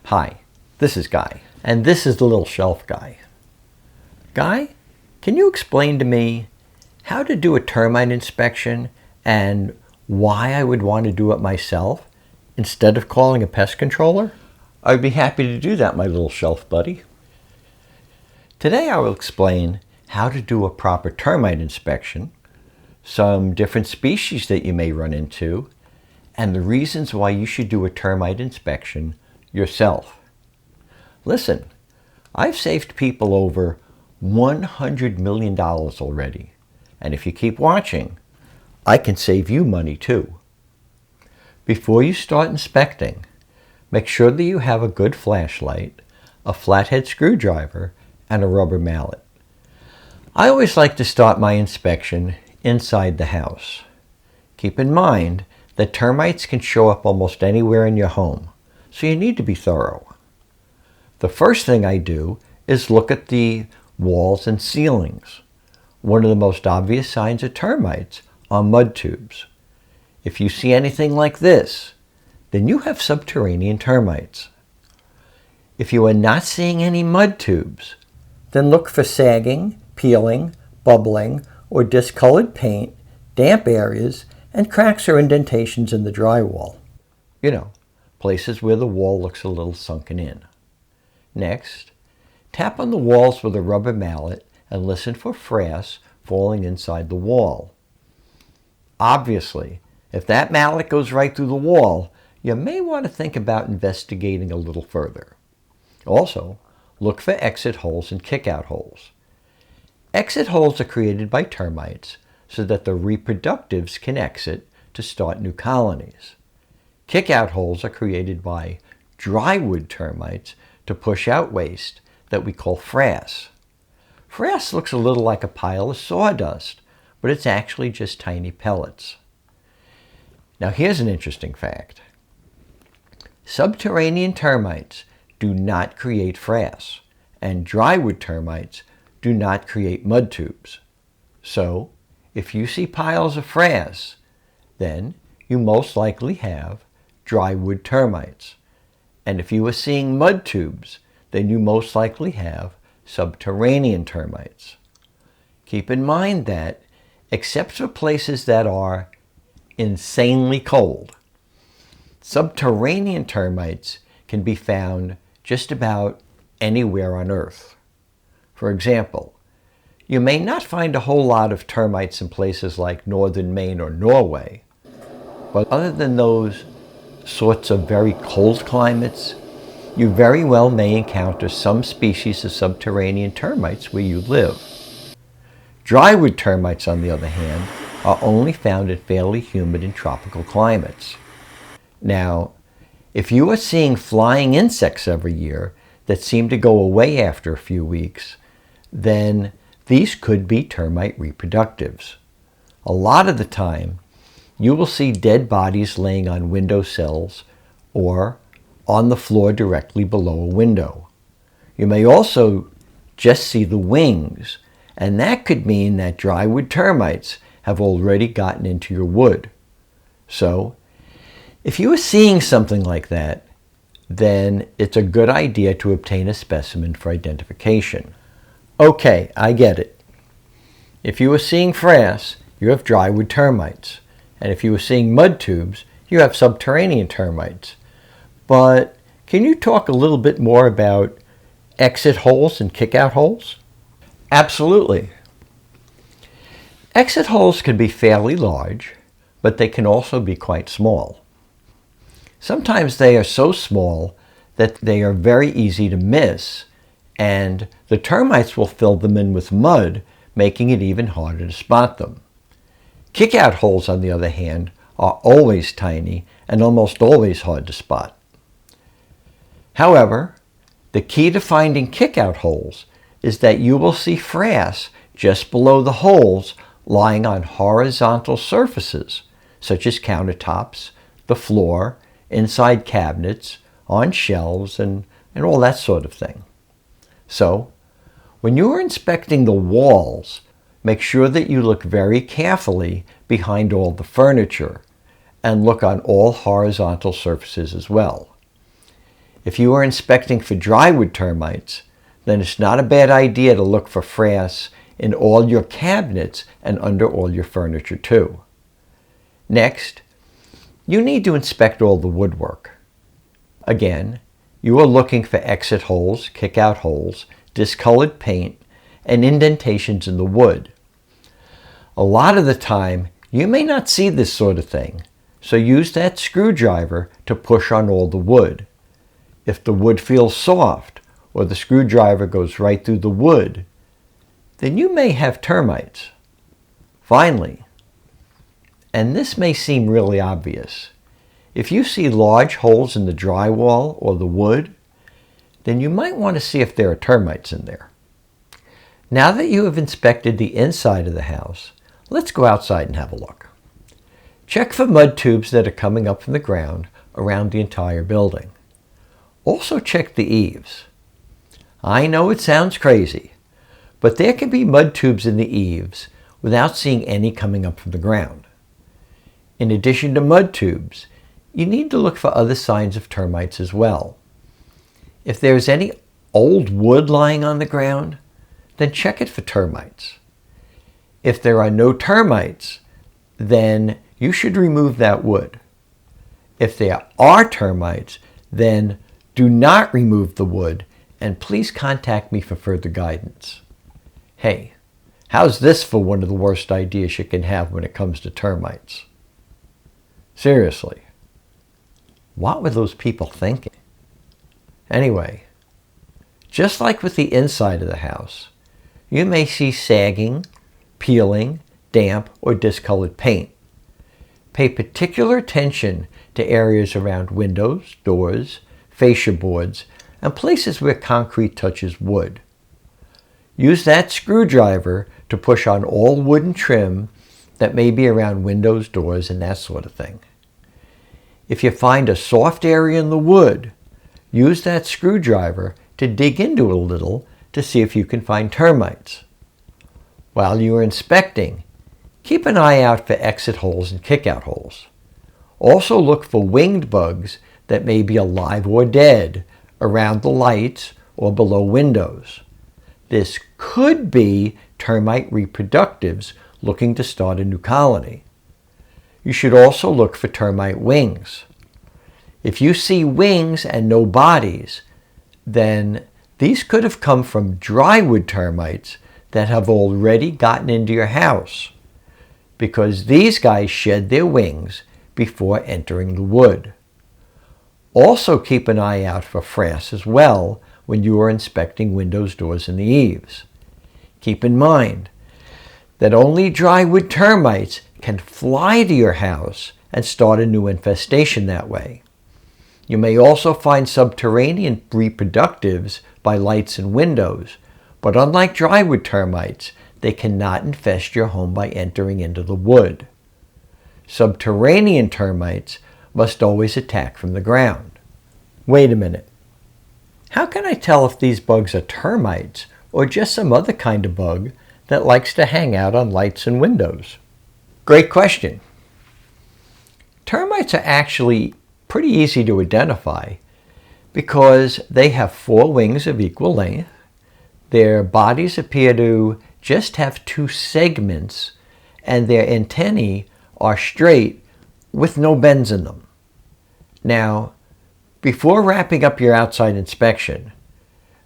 Hi, this is Guy, and this is the little shelf guy. Guy, can you explain to me how to do a termite inspection and why I would want to do it myself instead of calling a pest controller? I'd be happy to do that, my little shelf buddy. Today I will explain how to do a proper termite inspection, some different species that you may run into, and the reasons why you should do a termite inspection yourself. Listen, I've saved people over $100 million already, and if you keep watching, I can save you money too. Before you start inspecting, make sure that you have a good flashlight, a flathead screwdriver, and a rubber mallet. I always like to start my inspection inside the house. Keep in mind that termites can show up almost anywhere in your home, so you need to be thorough. The first thing I do is look at the walls and ceilings. One of the most obvious signs of termites are mud tubes. If you see anything like this, then you have subterranean termites. If you are not seeing any mud tubes, then look for sagging, peeling, bubbling, or discolored paint, damp areas, and cracks or indentations in the drywall. You know, places where the wall looks a little sunken in. Next, tap on the walls with a rubber mallet and listen for frass falling inside the wall. Obviously, if that mallet goes right through the wall, you may want to think about investigating a little further. Also, look for exit holes and kick-out holes. Exit holes are created by termites so that the reproductives can exit to start new colonies. Kick-out holes are created by drywood termites to push out waste that we call frass. Frass looks a little like a pile of sawdust, but it's actually just tiny pellets. Now here's an interesting fact. Subterranean termites do not create frass, and drywood termites do not create mud tubes. So, if you see piles of frass, then you most likely have drywood termites. And if you are seeing mud tubes, then you most likely have subterranean termites. Keep in mind that, except for places that are insanely cold, subterranean termites can be found just about anywhere on Earth. For example, you may not find a whole lot of termites in places like northern Maine or Norway, but other than those sorts of very cold climates, you very well may encounter some species of subterranean termites where you live. Drywood termites, on the other hand, are only found in fairly humid and tropical climates. Now, if you are seeing flying insects every year that seem to go away after a few weeks, then these could be termite reproductives. A lot of the time, you will see dead bodies laying on windowsills or on the floor directly below a window. You may also just see the wings, and that could mean that drywood termites have already gotten into your wood. So, if you are seeing something like that, then it's a good idea to obtain a specimen for identification. Okay, I get it. If you are seeing frass, you have drywood termites. And if you are seeing mud tubes, you have subterranean termites. But can you talk a little bit more about exit holes and kick-out holes? Absolutely. Exit holes can be fairly large, but they can also be quite small. Sometimes they are so small that they are very easy to miss, and the termites will fill them in with mud, making it even harder to spot them. Kick-out holes, on the other hand, are always tiny and almost always hard to spot. However, the key to finding kick-out holes is that you will see frass just below the holes lying on horizontal surfaces, such as countertops, the floor, inside cabinets, on shelves, and all that sort of thing. So, when you are inspecting the walls, make sure that you look very carefully behind all the furniture and look on all horizontal surfaces as well. If you are inspecting for drywood termites, then it's not a bad idea to look for frass in all your cabinets and under all your furniture too. Next, you need to inspect all the woodwork. Again, you are looking for exit holes, kick-out holes, discolored paint, and indentations in the wood. A lot of the time, you may not see this sort of thing, so use that screwdriver to push on all the wood. If the wood feels soft, or the screwdriver goes right through the wood, then you may have termites. Finally, and this may seem really obvious, if you see large holes in the drywall or the wood, then you might want to see if there are termites in there. Now that you have inspected the inside of the house, let's go outside and have a look. Check for mud tubes that are coming up from the ground around the entire building. Also check the eaves. I know it sounds crazy, but there can be mud tubes in the eaves without seeing any coming up from the ground. In addition to mud tubes, you need to look for other signs of termites as well. If there's any old wood lying on the ground, then check it for termites. If there are no termites, then you should remove that wood. If there are termites, then do not remove the wood, and please contact me for further guidance. Hey, how's this for one of the worst ideas you can have when it comes to termites? Seriously, what were those people thinking? Anyway, just like with the inside of the house, you may see sagging, peeling, damp, or discolored paint. Pay particular attention to areas around windows, doors, fascia boards, and places where concrete touches wood. Use that screwdriver to push on all wooden trim that may be around windows, doors, and that sort of thing. If you find a soft area in the wood, use that screwdriver to dig into it a little to see if you can find termites. While you are inspecting, keep an eye out for exit holes and kick-out holes. Also look for winged bugs that may be alive or dead around the lights or below windows. This could be termite reproductives looking to start a new colony. You should also look for termite wings. If you see wings and no bodies, then these could have come from drywood termites that have already gotten into your house, because these guys shed their wings before entering the wood. Also keep an eye out for frass as well when you are inspecting windows, doors, and the eaves. Keep in mind that only drywood termites can fly to your house and start a new infestation that way. You may also find subterranean reproductives by lights and windows, but unlike drywood termites, they cannot infest your home by entering into the wood. Subterranean termites must always attack from the ground. Wait a minute. How can I tell if these bugs are termites or just some other kind of bug that likes to hang out on lights and windows? Great question. Termites are actually pretty easy to identify because they have 4 wings of equal length. Their bodies appear to just have 2 segments, and their antennae are straight with no bends in them. Now, before wrapping up your outside inspection,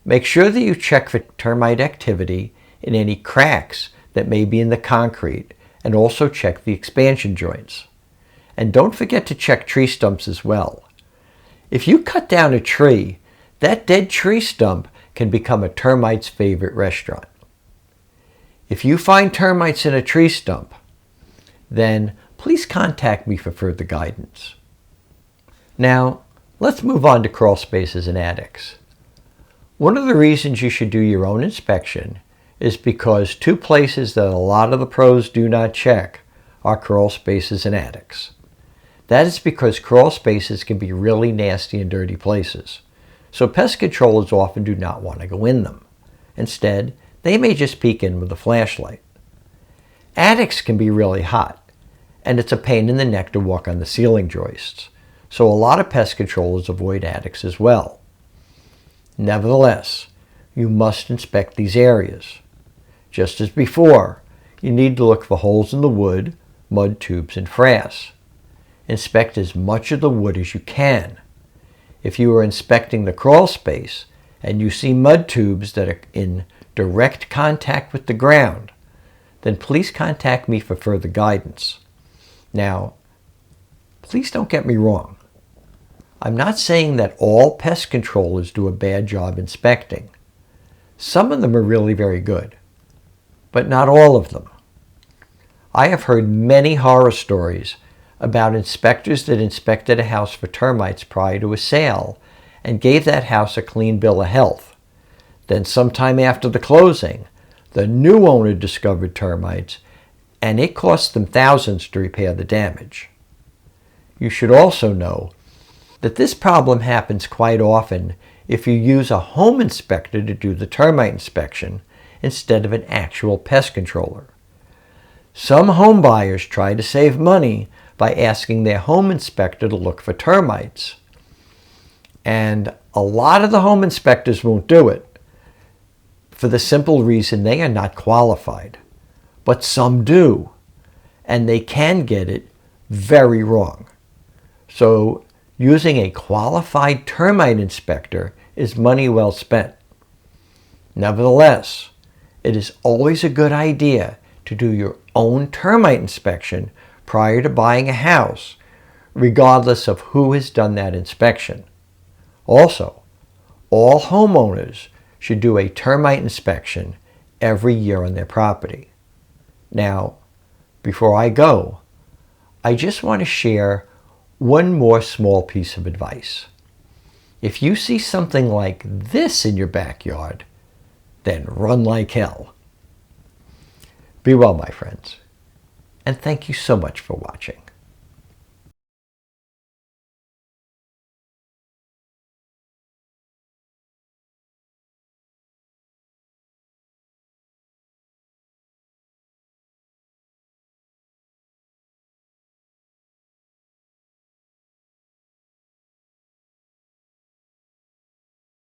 make sure that you check for termite activity in any cracks that may be in the concrete, and also check the expansion joints. And don't forget to check tree stumps as well. If you cut down a tree, that dead tree stump can become a termite's favorite restaurant. If you find termites in a tree stump, then please contact me for further guidance. Now, let's move on to crawl spaces and attics. One of the reasons you should do your own inspection is because 2 places that a lot of the pros do not check are crawl spaces and attics. That is because crawl spaces can be really nasty and dirty places, so pest controllers often do not want to go in them. Instead, they may just peek in with a flashlight. Attics can be really hot, and it's a pain in the neck to walk on the ceiling joists, so a lot of pest controllers avoid attics as well. Nevertheless, you must inspect these areas. Just as before, you need to look for holes in the wood, mud tubes, and frass. Inspect as much of the wood as you can. If you are inspecting the crawl space and you see mud tubes that are in direct contact with the ground, then please contact me for further guidance. Now, please don't get me wrong. I'm not saying that all pest controllers do a bad job inspecting. Some of them are really very good, but not all of them. I have heard many horror stories about inspectors that inspected a house for termites prior to a sale and gave that house a clean bill of health. Then sometime after the closing, the new owner discovered termites, and it cost them thousands to repair the damage. You should also know that this problem happens quite often if you use a home inspector to do the termite inspection instead of an actual pest controller. Some home buyers try to save money by asking their home inspector to look for termites. And a lot of the home inspectors won't do it for the simple reason they are not qualified. But some do, and they can get it very wrong. So using a qualified termite inspector is money well spent. Nevertheless, it is always a good idea to do your own termite inspection prior to buying a house, regardless of who has done that inspection. Also, all homeowners should do a termite inspection every year on their property. Now, before I go, I just want to share one more small piece of advice. If you see something like this in your backyard, then run like hell. Be well, my friends, and thank you so much for watching.